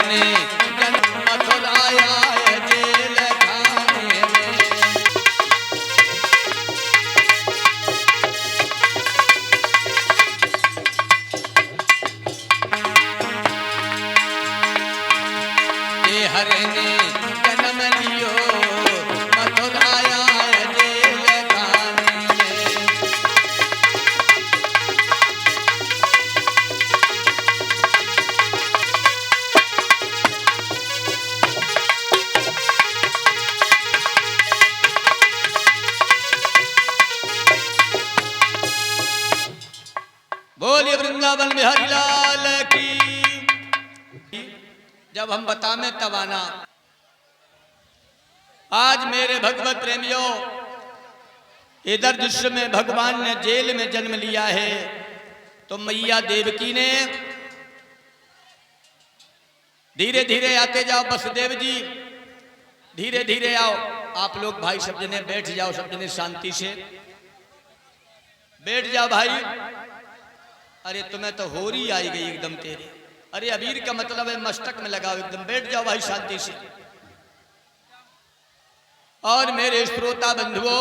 ने जन्म मथुराया जेल खाने में। ये हर ने जन्म लियो मथुराया जेल खाने में। बोलिए वृंदावन बिहारी लाल की। जब हम बतामें तब आना। आज मेरे भगवत प्रेमियों, इधर दृश्य में भगवान ने जेल में जन्म लिया है, तो मैया देवकी ने धीरे धीरे आते जाओ। वसुदेव जी धीरे धीरे आओ। आप लोग भाई सब जने बैठ जाओ, सब जने शांति से बैठ जाओ भाई। अरे तुम्हें तो होरी आई गई एकदम तेरी। अरे अबीर का मतलब है मस्तक में लगाओ एकदम। बैठ जाओ भाई शांति से। और मेरे श्रोता बंधुओं,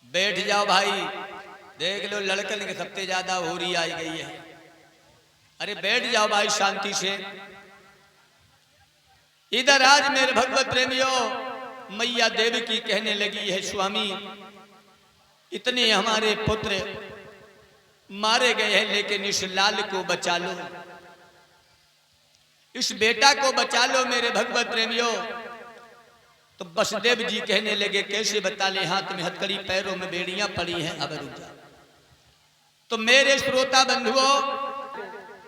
बैठ जाओ भाई। देख लो लड़कन के सबसे ज्यादा होरी आई गई है। अरे बैठ जाओ भाई शांति से। इधर आज मेरे भगवत प्रेमियों, मैया देवी की कहने लगी है, स्वामी इतने हमारे पुत्र मारे गए हैं, लेकिन इस लाल को बचा लो, इस बेटा को बचा लो मेरे भगवत प्रेमियों। तो वसुदेव जी कहने लगे, कैसे बता ले? हाथ में हथकड़ी, पैरों में बेड़ियां पड़ी हैं। अब रुक जा। तो मेरे श्रोता बंधुओं,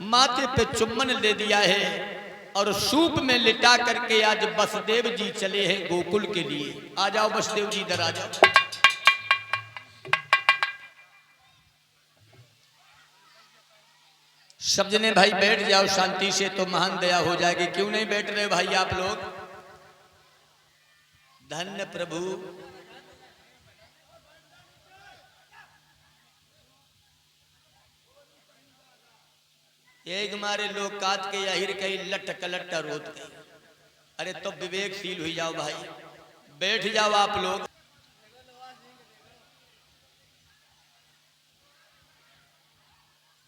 माथे पे चुम्बन दे दिया है और सूप में लिटा करके आज वसुदेव जी चले हैं गोकुल के लिए। आ जाओ वसुदेव जी, इधर आ जाओ। सब जने भाई बैठ जाओ शांति से, तो महान दया हो जाएगी। क्यों नहीं बैठ रहे भाई आप लोग? धन्य प्रभु। एक मारे लोग काट के अहिर कई लट कलट रोत गई। अरे तो विवेकशील हुई जाओ भाई, बैठ जाओ आप लोग।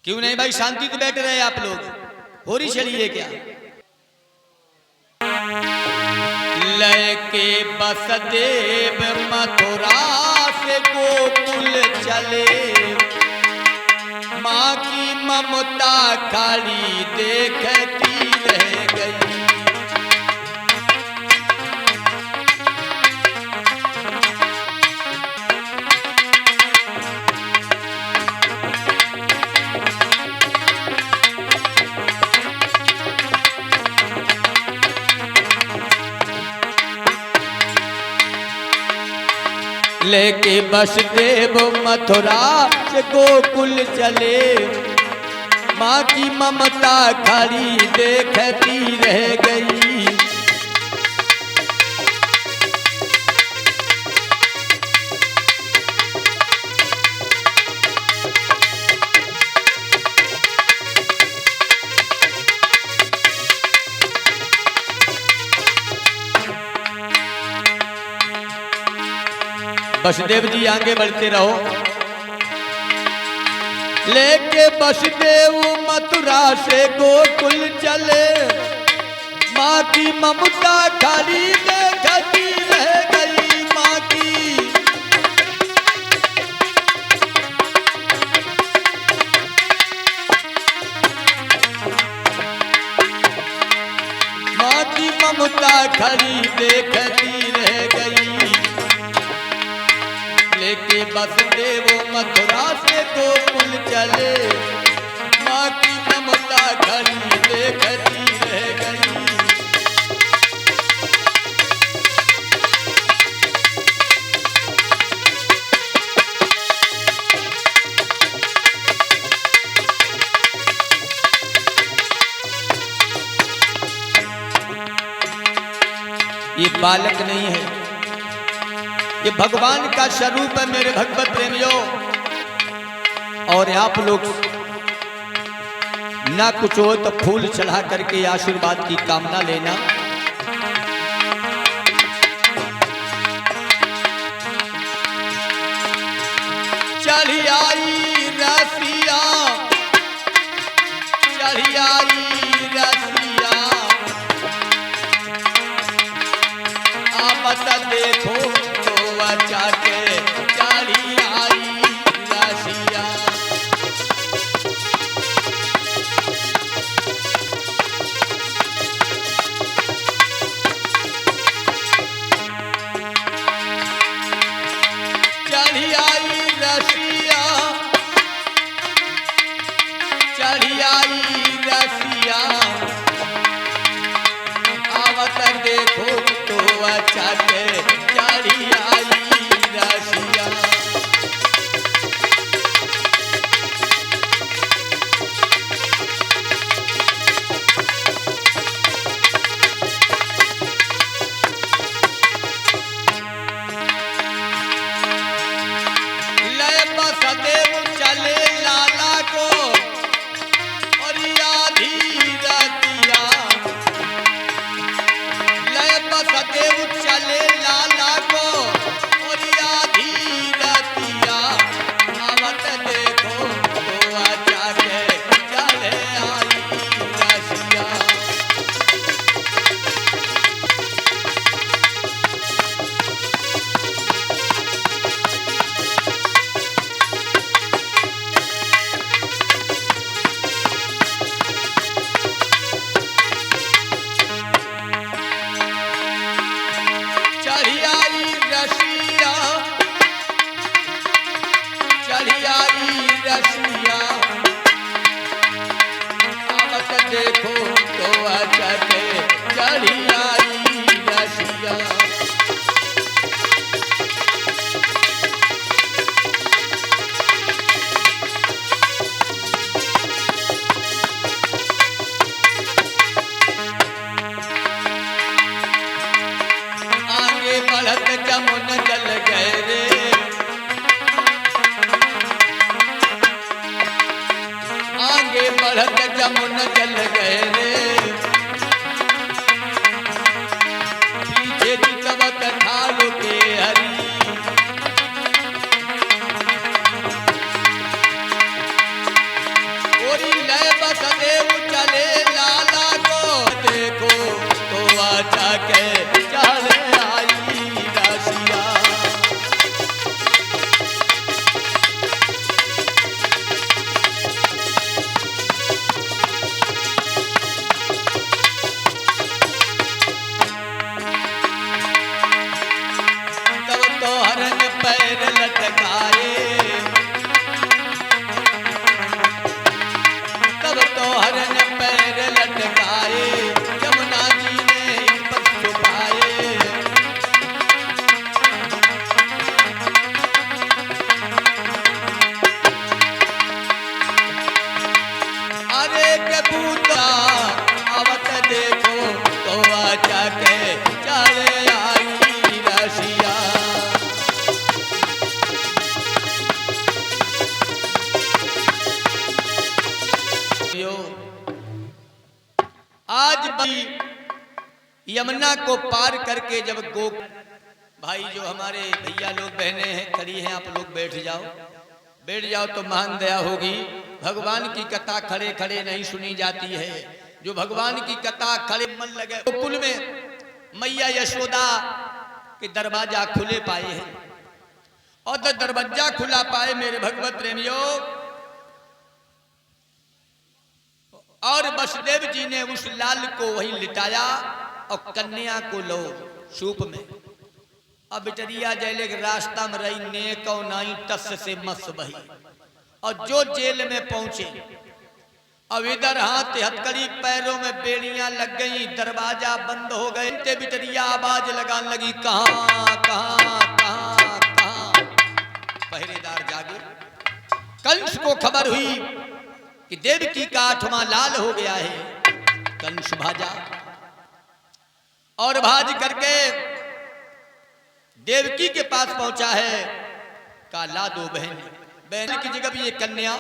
क्यों नहीं भाई शांति से बैठ रहे आप लोग? होरी चलिए क्या? लयके वसुदेव मथुरा से गोकुल चले, माँ की ममता खाली देखती रह गई। लेके वसुदेव मथुरा से गोकुल चले, माँ की ममता खाली देखती रह गई। वसुदेव जी आगे बढ़ते रहो। लेके वसुदेव मथुरा से गोकुल चले, माँ की ममता खाली देखती रह गई। माँ की ममता खाली देखती रह गई। लेके वसुदेव मथुरा से गोकुल चले, माँ की ममता खाली देखती रह गई। ये बालक नहीं है, ये भगवान का स्वरूप है मेरे भगवत प्रेमियों। और आप लोग ना कुछ हो तो फूल चढ़ा करके आशीर्वाद की कामना लेना। चढ़ी आई रसिया, चढ़ी आई रसिया, आप देखो तो बचा के चढ़ी आई रसिया। चढ़ी आई रसिया, चढ़ी आई रसिया, आवत देखो तो अच्छा के चढ़ी आई रसिया। लय बसदेव चले लाला को और आधी रतिया, लय बसदेव चले लाला को और आधी रतिया, आवत देखो तो अच्छा के चले आई रसिया। चढ़ी आई रसिया, चढ़ी आई रसिया, आवत देखो तो अच्छा के चढ़ी आई रसिया। आगे बढ़त जमुन जल गए रे, आगे बढ़त जमुन जल गए रे, पीछे चितवत ठालो के हरी, ओरी लय बसदेव चले लाला को देखो तो अच्छा के चले आई रसिया। तब तो हरन पैर लटकाए, तब तो हरन पैर लटकाए, जमुना जी ने पद छुपाए। अरे के पूता आवत देखो तो अच्छा के चले आई रसिया। आज भी यमुना को पार करके जब गो भाई जो हमारे भैया लोग बहनें हैं खड़ी हैं, आप लोग बैठ जाओ, बैठ जाओ तो महान दया होगी। भगवान की कथा खड़े खड़े नहीं सुनी जाती है। जो भगवान की कथा खड़े मन लगे। गोकुल में मैया यशोदा के दरवाजा खुले पाए हैं और जब दरवाजा खुला पाए मेरे भगवत प्रेमियों, और वसुदेव जी ने उस लाल को वहीं लिटाया और कन्या को लो सूप में। अब बिटरिया जैले के रास्ता में रही नेको नाई टस से मस बही, और जो जेल में पहुंचे अब इधर हाथ हथकड़ी पैरों में बेड़ियां लग गई, दरवाजा बंद हो गए। ते बिटरिया आवाज लगाने लगी, कहां कहां कहां कहां। पहरेदार जागे। कंस को खबर हुई कि देवकी का 8वां लाल हो गया है। कंस भाजा और भाज करके देवकी के पास पहुंचा है। का ला दो बहन बहन की जगह भी ये कन्या,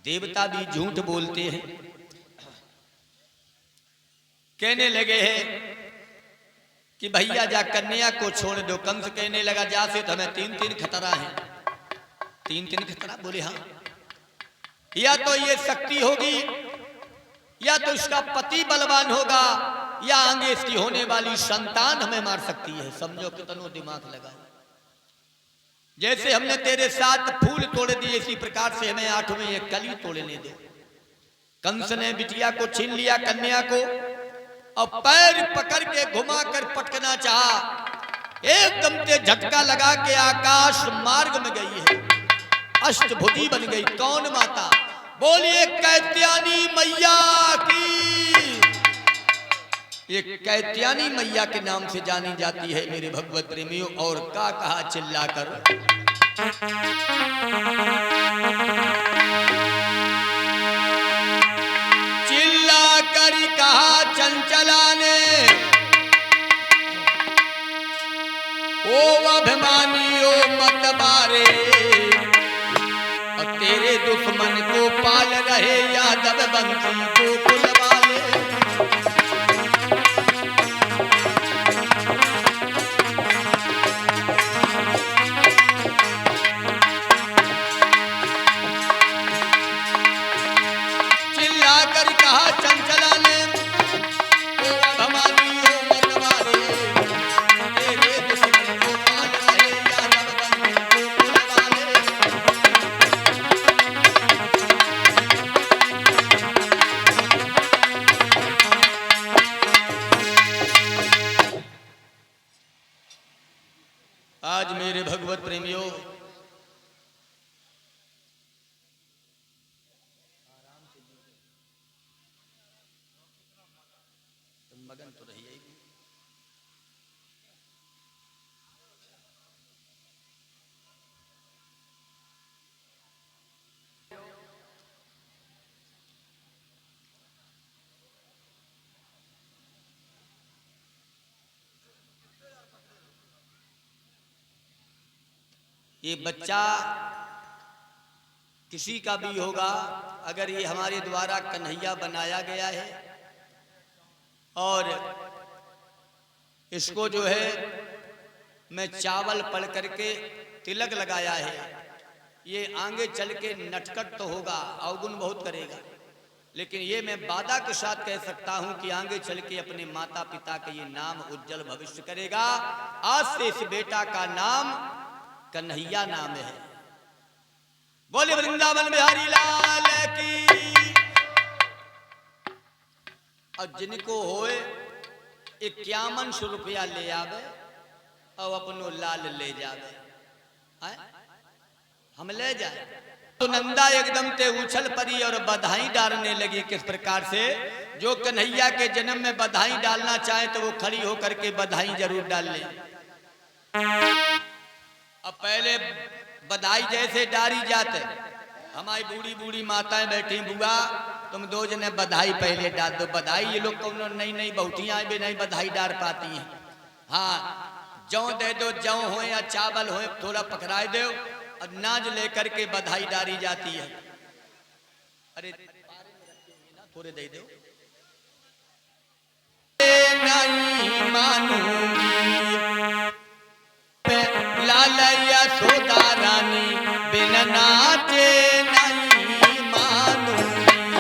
देवता भी झूठ बोलते हैं। कहने लगे हैं कि भैया जा कन्या को छोड़ दो। कंस कहने लगा जा से तो हमें तीन तीन खतरा है। तीन तीन खतरा? बोले हाँ, या तो ये शक्ति होगी, या तो इसका पति बलवान होगा, या आगे इसकी होने वाली संतान हमें मार सकती है। समझो कितना दिमाग लगा। जैसे हमने तेरे 7 फूल तोड़ दिए, इसी प्रकार से हमें 8वें एक कली तोड़ने दो। कंस ने बिटिया को छीन लिया, कन्या को, और पैर पकड़ के घुमा कर पटकना चाहा। एकदम से झटका लगा के आकाश मार्ग में गई है, अष्टभुजी बन गई। कौन माता? बोलिए कैत्यानी मैया की। ये कैत्यानी मैया के नाम से जानी जाती है मेरे भगवत प्रेमियों। और का कहा चिल्लाकर, चिल्लाकर कहा चंचला ने, ओ अभिमानी ओ मत मारे, और तेरे दुश्मन को पाल रहे यादव बंसी गोकुल वाले। आज मेरे भगवत प्रेमियों, मगन तो रही है। ये बच्चा किसी का भी होगा, अगर ये हमारे द्वारा कन्हैया बनाया गया है और इसको जो है मैं चावल पढ़ करके तिलक लगाया है, ये आगे चल के नटखट तो होगा, अवगुण बहुत करेगा, लेकिन ये मैं वादा के साथ कह सकता हूं कि आगे चल के अपने माता पिता का ये नाम उज्जवल भविष्य करेगा। आज से इस बेटा का नाम कन्हैया नाम है। बोले वृंदावन बिहारी लाल की। और जिनको होए 5100 रुपया ले आवे और अपनो लाल ले जावे, हम ले जाए। तो नंदा एकदम ते उछल पड़ी और बधाई डालने लगी। किस प्रकार से? जो कन्हैया के जन्म में बधाई डालना चाहे तो वो खड़ी होकर के बधाई जरूर डाल ले। अब पहले बधाई जैसे डाली जाते, हमारी बूढ़ी बूढ़ी माताएं बैठी, बुआ तुम 2 जने बधाई पहले डाल दो। बधाई ये लोग कौन नई नई बहुतियां भी नहीं बधाई डाल पाती हैं। हाँ, जौ दे दो, जौ हो या चावल हो थोड़ा पकड़ाए दो और नाज लेकर के बधाई डाली जाती है। अरे थोड़े दे दो। नहीं मानूंगी लालैया सोदा रानी बिन नाचे नहीं मानूंगी।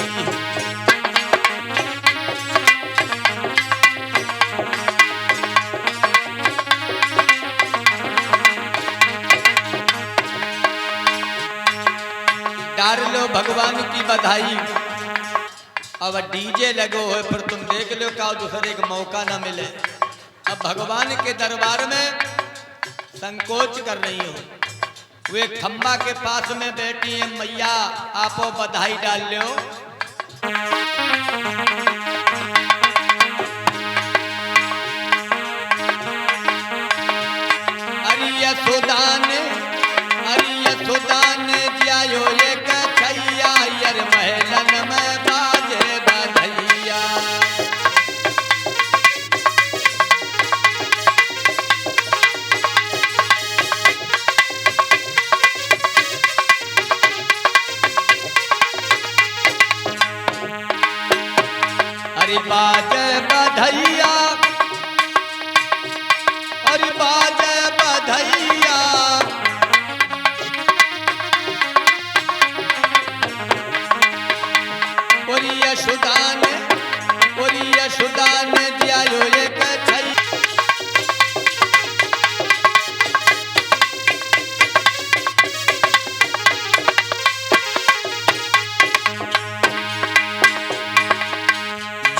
डाल लो भगवान की बधाई। अब डीजे लगो है, फिर तुम देख लो का दूसरे को मौका ना मिले। अब भगवान के दरबार में संकोच कर रही हो, वे खम्बा के पास में बैठी है मैया, आपो बधाई डाल लो। अरिया सुदान जियायो ये कछैया, यर महलन में बाजे बधैया।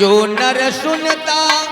जो नर सुनता